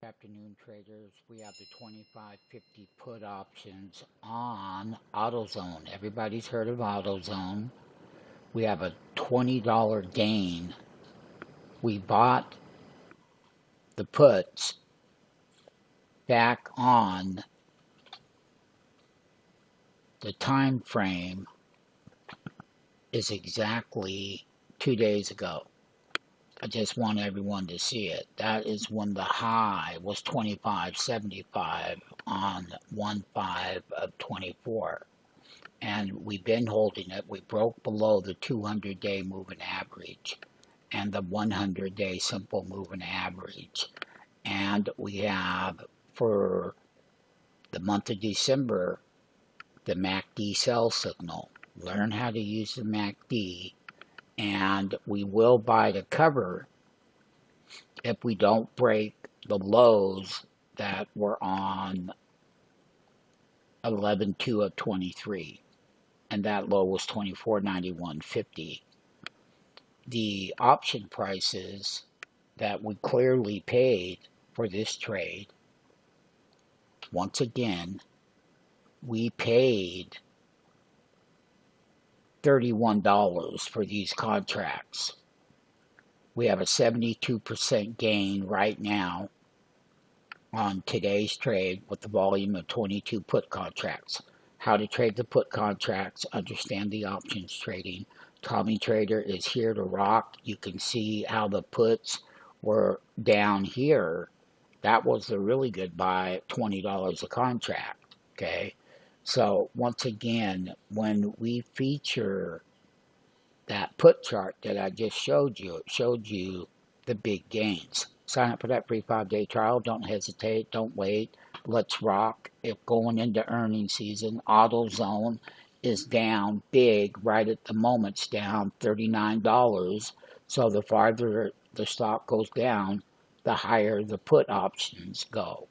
Afternoon traders, we have the 25.50 put options on AutoZone. Everybody's heard of AutoZone. We have a $20 gain. We bought the puts back on the time frame is exactly 2 days ago. I just want everyone to see it. That is when the high was 25.75 on 1/5 of 24. And we've been holding it. We broke below the 200-day moving average and the 100-day simple moving average. And we have, for the month of December, the MACD sell signal. Learn how to use the MACD, and we will buy the cover if we don't break the lows that were on 11/2 of 23. And that low was 24.9150. The option prices that we clearly paid for this trade, once again, we paid $31 for these contracts. We have a 72% gain right now on today's trade with the volume of 22 put contracts. How to trade the put contracts, understand the options trading. Tommy Trader is here to rock. You can see how the puts were down here. That was the really good buy at $20 a contract. Okay. So once again, when we feature that put chart that I just showed you, it showed you the big gains. Sign up for that free 5-day trial. Don't hesitate. Don't wait. Let's rock. If going into earnings season, AutoZone is down big right at the moment. It's down $39. So the farther the stock goes down, the higher the put options go.